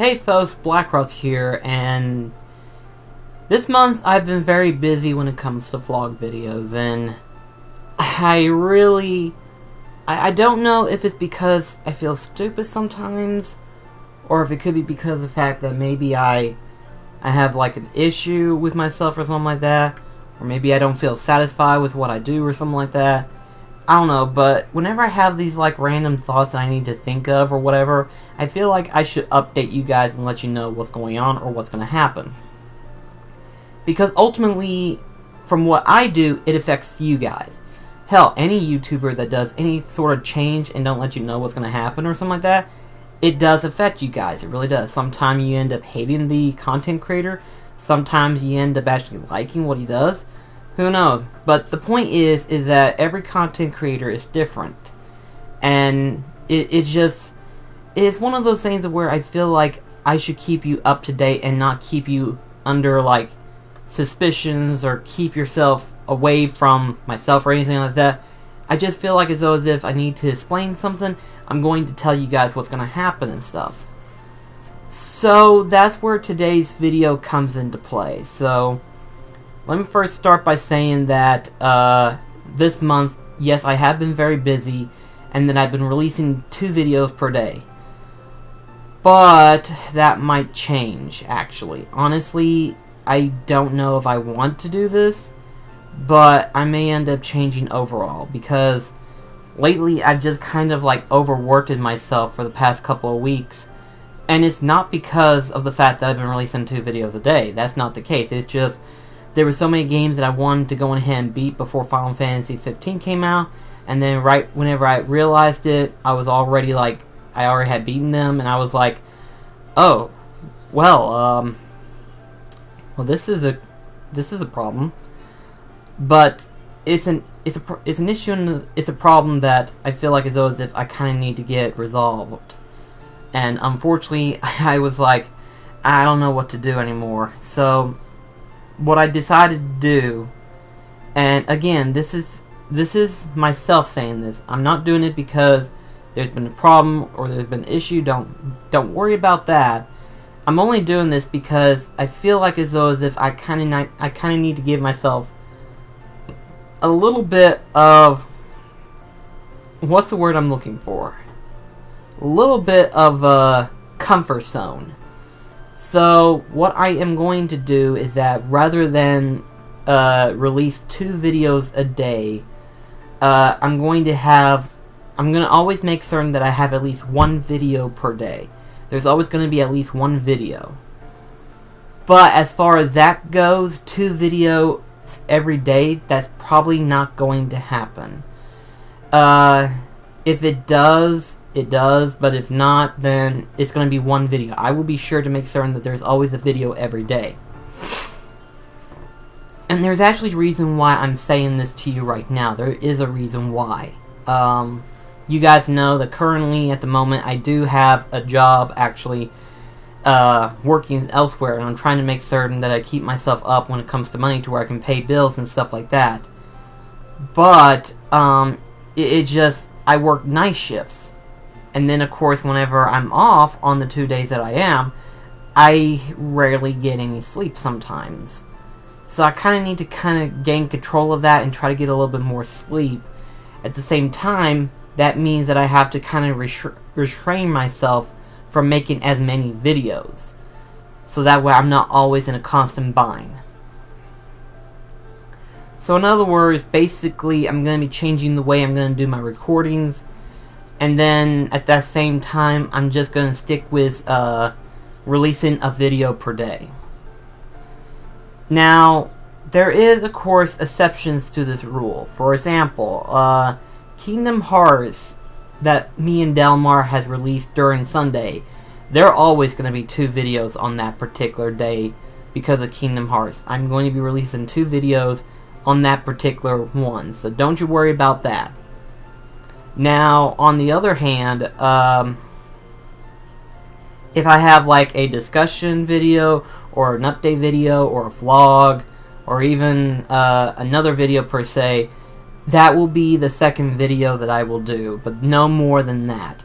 Hey folks, Blackross here, and this month I've been very busy when it comes to vlog videos, and I don't know if it's because I feel stupid sometimes, or if it could be because of the fact that maybe I have like an issue with myself or something like that, or maybe I don't feel satisfied with what I do or something like that. I don't know, but whenever I have these like random thoughts that I need to think of or whatever, I feel like I should update you guys and let you know what's going on or what's going to happen. Because ultimately, from what I do, it affects you guys. Hell, any YouTuber that does any sort of change and don't let you know what's going to happen or something like that, it does affect you guys. It really does. Sometimes you end up hating the content creator. Sometimes you end up actually liking what he does. Who knows? But the point is that every content creator is different. And it's one of those things where I feel like I should keep you up to date and not keep you under, like, suspicions or keep yourself away from myself or anything like that. I just feel like as though as if I need to explain something, I'm going to tell you guys what's going to happen and stuff. So that's where today's video comes into play. So let me first start by saying that this month, yes, I have been very busy, and that I've been releasing 2 videos per day. But that might change, actually. Honestly, I don't know if I want to do this, but I may end up changing overall, because lately I've just kind of like overworked myself for the past couple of weeks. And it's not because of the fact that I've been releasing 2 videos a day. That's not the case. It's just there were so many games that I wanted to go ahead and beat before Final Fantasy 15 came out, and then right whenever I realized it, I was already like, I already had beaten them, and I was like, oh, well, this is a problem, but it's an issue, and it's a problem that I feel like as though as if I kind of need to get resolved, and unfortunately, I was like, I don't know what to do anymore, so what I decided to do, and again, this is myself saying this. I'm not doing it because there's been a problem or there's been an issue. Don't worry about that. I'm only doing this because I feel like as though as if I kind of need to give myself a little bit of, what's the word I'm looking for? A little bit of a comfort zone. So what I am going to do is that rather than release 2 videos a day, I'm going to always make certain that I have at least 1 video per day. There's always going to be at least 1 video. But as far as that goes, 2 videos every day, that's probably not going to happen. If it does, it does, but if not, then it's going to be 1 video. I will be sure to make certain that there's always a video every day. And there's actually a reason why I'm saying this to you right now. There is a reason why. You guys know that currently, at the moment, I do have a job, actually, working elsewhere, and I'm trying to make certain that I keep myself up when it comes to money to where I can pay bills and stuff like that. But, it just, I work night shifts. And then, of course, whenever I'm off on the 2 days that I am, I rarely get any sleep sometimes. So I kind of need to gain control of that and try to get a little bit more sleep. At the same time, that means that I have to kind of restrain myself from making as many videos. So that way I'm not always in a constant bind. So in other words, basically I'm going to be changing the way I'm going to do my recordings. And then, at that same time, I'm just going to stick with releasing a video per day. Now, there is, of course, exceptions to this rule. For example, Kingdom Hearts that me and Delmar has released during Sunday, there are always going to be 2 videos on that particular day because of Kingdom Hearts. I'm going to be releasing 2 videos on that particular one, so don't you worry about that. Now, on the other hand, if I have like a discussion video, or an update video, or a vlog, or even another video per se, that will be the second video that I will do, but no more than that.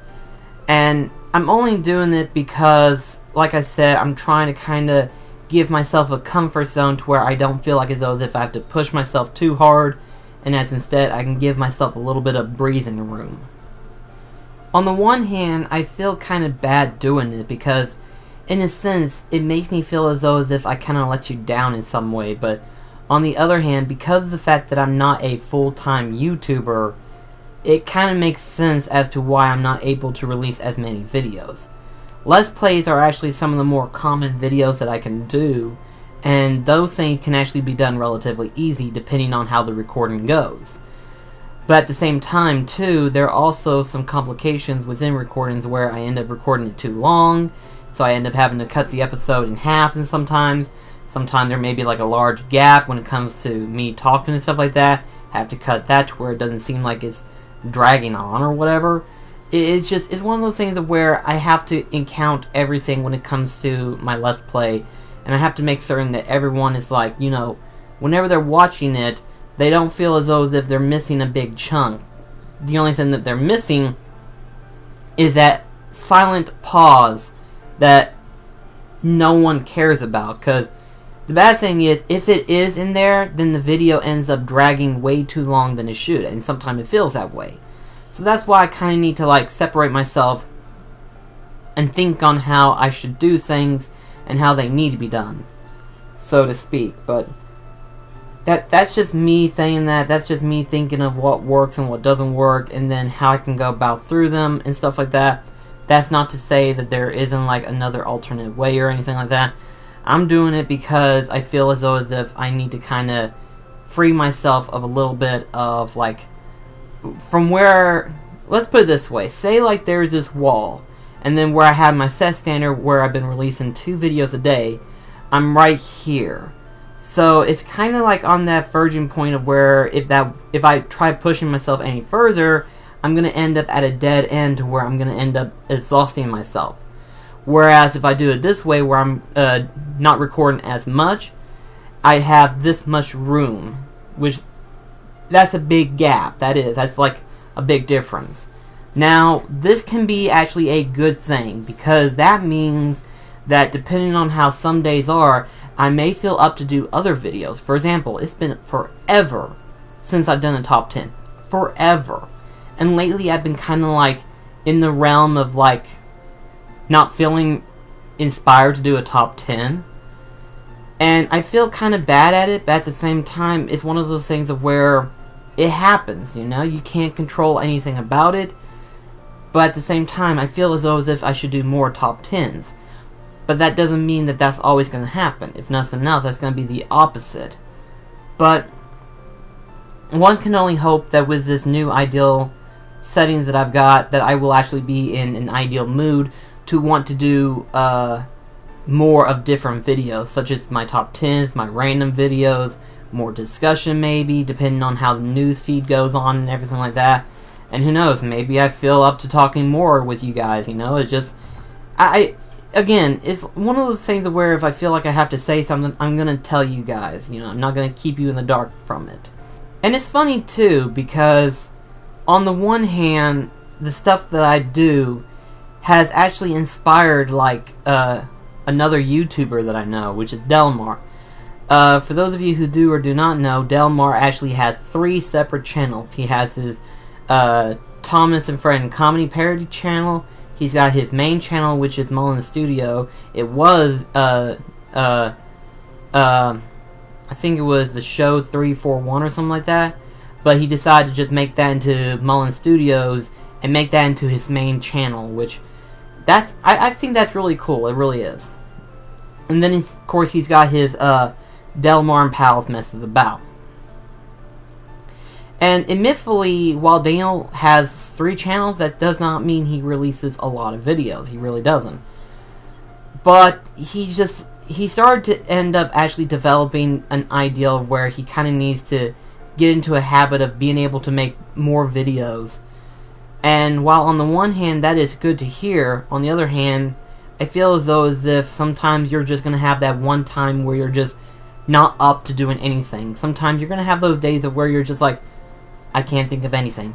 And I'm only doing it because like I said, I'm trying to kind of give myself a comfort zone to where I don't feel like as though as if I have to push myself too hard, and as instead I can give myself a little bit of breathing room. On the one hand, I feel kind of bad doing it because, in a sense, it makes me feel as though as if I kind of let you down in some way, but on the other hand, because of the fact that I'm not a full-time YouTuber, it kind of makes sense as to why I'm not able to release as many videos. Let's Plays are actually some of the more common videos that I can do, and those things can actually be done relatively easy depending on how the recording goes. But at the same time, too, there are also some complications within recordings where I end up recording it too long, so I end up having to cut the episode in half, and sometimes there may be like a large gap when it comes to me talking and stuff like that. I have to cut that to where it doesn't seem like it's dragging on or whatever. It's one of those things of where I have to count everything when it comes to my Let's Play, and I have to make certain that everyone is like, you know, whenever they're watching it, they don't feel as though as if they're missing a big chunk. The only thing that they're missing is that silent pause that no one cares about, because the bad thing is, if it is in there, then the video ends up dragging way too long than it should, and sometimes it feels that way. So that's why I kind of need to like separate myself and think on how I should do things and how they need to be done, so to speak. But that's just me saying that. That's just me thinking of what works and what doesn't work, and then how I can go about through them and stuff like that. That's not to say that there isn't like another alternate way or anything like that. I'm doing it because I feel as though as if I need to kind of free myself of a little bit of like, from where, let's put it this way, say like there's this wall, and then where I have my set standard where I've been releasing 2 videos a day, I'm right here. So it's kind of like on that verging point of where if I try pushing myself any further, I'm going to end up at a dead end to where I'm going to end up exhausting myself. Whereas if I do it this way where I'm not recording as much, I have this much room, which that's a big gap. That's like a big difference. Now, this can be actually a good thing, because that means that depending on how some days are, I may feel up to do other videos. For example, it's been forever since I've done a top 10. Forever. And lately I've been kind of like in the realm of like not feeling inspired to do a top 10. And I feel kind of bad at it, but at the same time, it's one of those things of where it happens, you know? You can't control anything about it. But at the same time, I feel as though as if I should do more top 10s. But that doesn't mean that that's always going to happen. If nothing else, that's going to be the opposite. But one can only hope that with this new ideal settings that I've got, that I will actually be in an ideal mood to want to do more of different videos, such as my top 10s, my random videos, more discussion maybe, depending on how the news feed goes on and everything like that. And who knows, maybe I feel up to talking more with you guys, you know? It's just, again, it's one of those things where if I feel like I have to say something, I'm going to tell you guys, you know? I'm not going to keep you in the dark from it. And it's funny, too, because on the one hand, the stuff that I do has actually inspired, like, another YouTuber that I know, which is Delmar. For those of you who do or do not know, Delmar actually has 3 separate channels. He has his Thomas and Fred Comedy Parody channel. He's got his main channel, which is Mullen Studio. It was, I think it was the show 341 or something like that. But he decided to just make that into Mullen Studios and make that into his main channel, which I think that's really cool. It really is. And then, of course, he's got his Delmar and Pals Messes About. And admittedly, while Daniel has 3 channels, that does not mean he releases a lot of videos. He really doesn't. But he started to end up actually developing an ideal where he kind of needs to get into a habit of being able to make more videos. And while on the one hand that is good to hear, on the other hand, I feel as though as if sometimes you're just going to have that one time where you're just not up to doing anything. Sometimes you're going to have those days of where you're just like, I can't think of anything.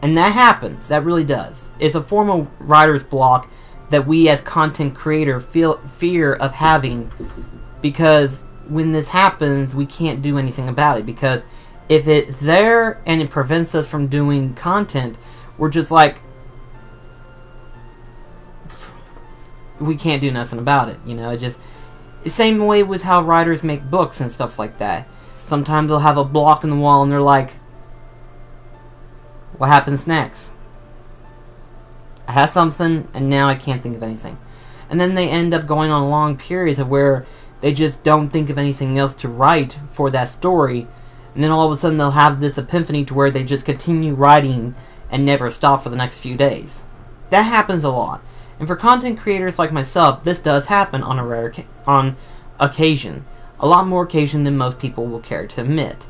And that happens. That really does. It's a form of writer's block that we as content creators feel fear of having, because when this happens, we can't do anything about it, because if it's there and it prevents us from doing content, we're just like, we can't do nothing about it, you know. It just, the same way with how writers make books and stuff like that. Sometimes they'll have a block in the wall and they're like, what happens next? I have something and now I can't think of anything. And then they end up going on long periods of where they just don't think of anything else to write for that story, and then all of a sudden they'll have this epiphany to where they just continue writing and never stop for the next few days. That happens a lot. And for content creators like myself, this does happen on on occasion. A lot more occasion than most people will care to admit.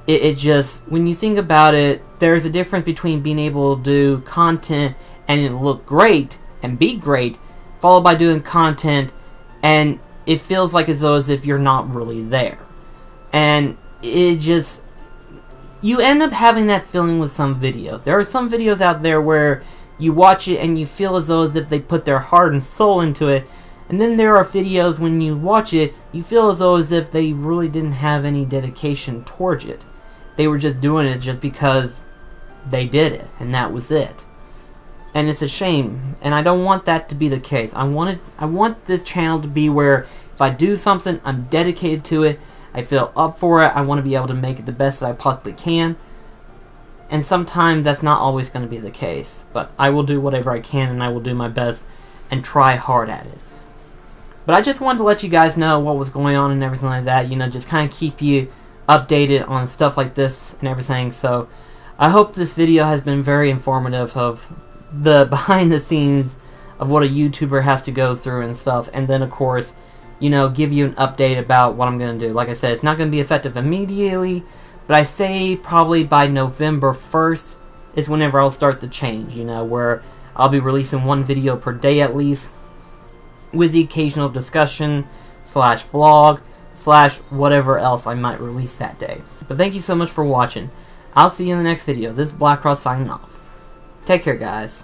It just, when you think about it, there's a difference between being able to do content and it look great and be great, followed by doing content and it feels like as if you're not really there. And it just, you end up having that feeling with some videos. There are some videos out there where you watch it and you feel as if they put their heart and soul into it. And then there are videos when you watch it, you feel as if they really didn't have any dedication towards it. They were just doing it just because they did it, and that was it. And it's a shame, and I don't want that to be the case. I want this channel to be where if I do something, I'm dedicated to it, I feel up for it, I want to be able to make it the best that I possibly can. And sometimes that's not always going to be the case, but I will do whatever I can, and I will do my best and try hard at it. But I just wanted to let you guys know what was going on and everything like that, you know, just kind of keep you updated on stuff like this and everything. So I hope this video has been very informative of the behind the scenes of what a YouTuber has to go through and stuff, and then of course, you know, give you an update about what I'm going to do. Like I said, it's not going to be effective immediately, but I say probably by November 1st is whenever I'll start the change, you know, where I'll be releasing one video per day at least, with the occasional discussion, slash vlog, slash whatever else I might release that day. But thank you so much for watching. I'll see you in the next video. This is Black Cross signing off. Take care, guys.